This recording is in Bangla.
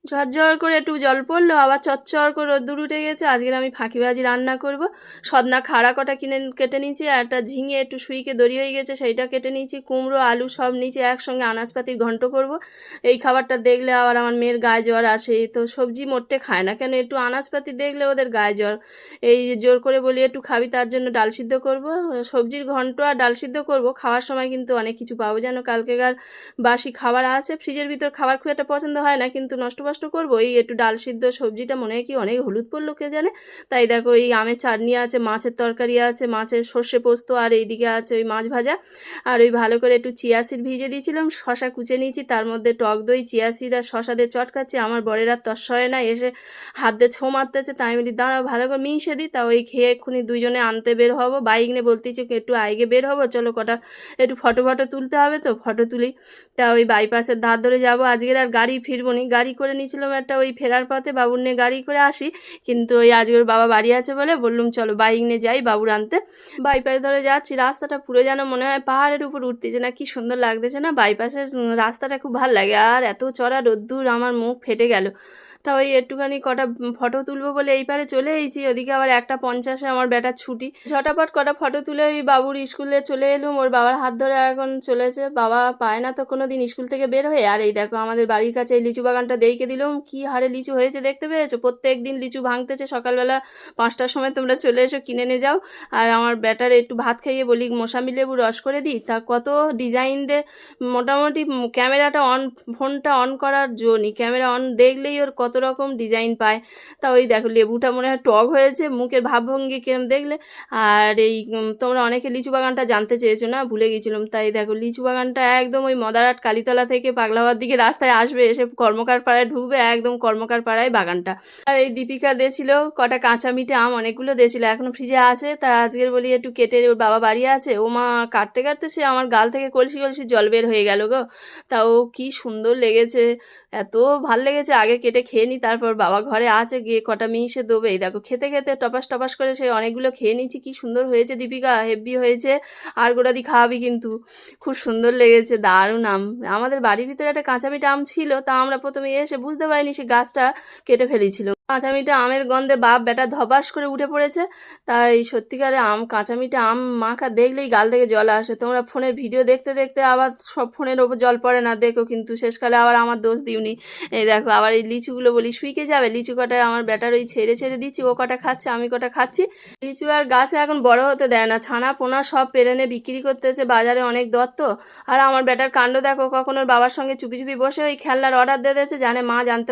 ঝরঝর করে একটু জল পড়লো, আবার চচ্চর করে রোদ্দুর উঠে গেছে। আজকের আমি ফাঁকি ভাজি রান্না করব। সদনা খাড়া কটা কেটে নিয়েছি, আর একটা ঝিঙে একটু সুইকে দড়ি হয়ে গেছে সেইটা কেটে নিয়েছি, কুমড়ো আলু সব নিচে একসঙ্গে আনাজপাতির ঘন্ট করব। এই খাবারটা দেখলে আবার আমার মেয়ের গায়ে জ্বর আসে, তো সবজি মোটে খায় না কেন, একটু আনাজপাতি দেখলে ওদের গায়ে জ্বর। এই জোর করে বলি একটু খাবি, তার জন্য ডাল সিদ্ধ করব, সবজির ঘন্ট আর ডাল সিদ্ধ করব। খাওয়ার সময় কিন্তু অনেক কিছু পাবো, যেন কালকেকার বাসি খাবার আছে। ফ্রিজের ভিতর খাবার খুব একটা পছন্দ হয় না, কিন্তু নষ্ট করবো। এই একটু ডাল সিদ্ধ, সবজিটা মনে হয় কি অনেক হলুদ পড়লো কে জানে। তাই দেখো এই আমের চাটনি আছে, মাছের তরকারি আছে, মাছের সর্ষে পোস্ত, আর এইদিকে আছে ওই মাছ ভাজা। আর ওই ভালো করে একটু চিয়া সিড ভিজে দিয়েছিলাম, শশা কুচে নিয়েছি, তার মধ্যে টক দই, চিয়া সিড আর শশা দিয়ে চটকাচ্ছি। আমার বরের আর তস হয় না, এসে হাত দিয়ে ছো মারতেছে, তাই আমি বলি দাঁড়াও ভালো করে মিশে দিই। তা ওই খেয়ে এক্ষুনি দুইজনে আনতে বের হবো, বাইক নিয়ে বলতেছি একটু আগে বের হবো, চলো কটা একটু ফটো তুলতে হবে, তো ফটো তুলি। তা ওই বাইপাসের ধার ধরে যাবো আজকের, আর গাড়ি ফিরবো নি। গাড়ি করে নিয়েছিলাম একটা, ওই ফেরার পথে বাবুর নিয়ে গাড়ি করে আসি, কিন্তু ওই আজকের বাবা বাড়ি আছে বলে বললুম চলো বাইক নিয়ে যাই বাবুর আনতে। বাইপাস ধরে যাচ্ছি, রাস্তাটা পুরো যেন মনে হয় পাহাড়ের উপর উঠতেছে না, কি সুন্দর লাগতেছে না বাইপাসের রাস্তাটা, খুব ভালো লাগে। আর এত চড়া রোদ্দুর, আমার মুখ ফেটে গেল। তা ওই একটুখানি কটা ফটো তুলবো বলে এই পারে চলে এসেছি, ওদিকে আবার 1:50 আমার বেটার ছুটি। ঝটাপট কটা ফটো তুলে ওই বাবুর স্কুলে চলে এলুম, ওর বাবার হাত ধরে এখন চলেছে। বাবা পায় না তো কোনো দিন স্কুল থেকে বের হয়ে। আর এই দেখো আমাদের বাড়ির কাছে এই লিচু বাগানটা দেখে দিলাম, কি হারে লিচু হয়েছে দেখতে পেয়েছো। প্রত্যেক দিন লিচু ভাঙতেছে, সকালবেলা 5টার সময় তোমরা চলে এসো কিনে নিয়ে যাও। আর আমার ব্যাটার একটু ভাত খাইয়ে বলি মোসাম্বি লেবু রস করে দিই, তা কত ডিজাইন দে। মোটামুটি ক্যামেরাটা অন, ফোনটা অন করার জন্যই, ক্যামেরা অন দেখলেই ওর কত রকম ডিজাইন পায়। তা ওই দেখো লেবুটা মনে হয় টক হয়েছে, মুখের ভাবভঙ্গি কিরম দেখলে। আর এই তোমরা অনেকে লিচু বাগানটা জানতে চেয়েছো না, ভুলে গেছিলাম। তাই দেখো লিচু বাগানটা একদম ওই মদারহাট কালীতলা থেকে পাগলাবাদ দিকে রাস্তায় আসবে, এসে কর্মকার পাড়ায় ঢুকবে, একদম কর্মকার পাড়ায় বাগানটা। আর এই দীপিকা দিয়েছিল কটা কাঁচা মিঠে আম, অনেকগুলো দিয়েছিল, এখনো ফ্রিজে আছে। তা আজকের বলি একটু কেটে, ওর বাবা বাড়ি আছে, ও মা কাটতে কাটতে সে আমার গাল থেকে কলসি কলসি জল বের হয়ে গেল গো। তাও কি সুন্দর লেগেছে, এত ভাল লেগেছে। আগে কেটে খেয়ে নিই, তারপর বাবা ঘরে আছে, গিয়ে কটা মিশে দেবে। এই দেখো খেতে খেতে টপাস করে সে অনেকগুলো খেয়ে নিচ্ছি। কি সুন্দর হয়েছে দীপিকা, হেভি হয়েছে। আর গোটা দি খাওয়াবি কিন্তু, খুব সুন্দর লেগেছে, দারুণ আম। আমাদের বাড়ির ভিতরে একটা কাঁচা মিঠা আম ছিল, তা আমরা প্রথমে এসে বুঝতে পারিনি সে গাছটা কেটে ফেলেছিল। কাঁচা মিঠা আমের গন্ধে বাপ বেটা ধপাস করে উঠে পড়েছে। তাই সত্যিকারে কাঁচা মিঠা আম মাখা দেখলেই গাল থেকে জল আসে। তোমরা ফোনের ভিডিও দেখতে দেখতে আবার সব ফোনের ওপর জল পড়ে না, দেখো কিন্তু শেষকালে আবার আমার দোষ দিওনি। এই দেখো আবার এই লিচুগুলো বলি শুইকে যাবে, লিচু কটা আমার ব্যাটার ওই ছেড়ে ছেড়ে দিচ্ছি, ও কটা খাচ্ছে আমি কটা খাচ্ছি। লিচু আর গাছে এখন বড় হতে দেয় না, ছানা পোনা সব পেরে এনে বিক্রি করতেছে, বাজারে অনেক দত্ত। আর আমার ব্যাটার কাণ্ড দেখো, কখন ওর বাবার সঙ্গে চুপি চুপি বসে ওই খেলনার অর্ডার দিয়ে দিয়েছে, জানে মা জানতে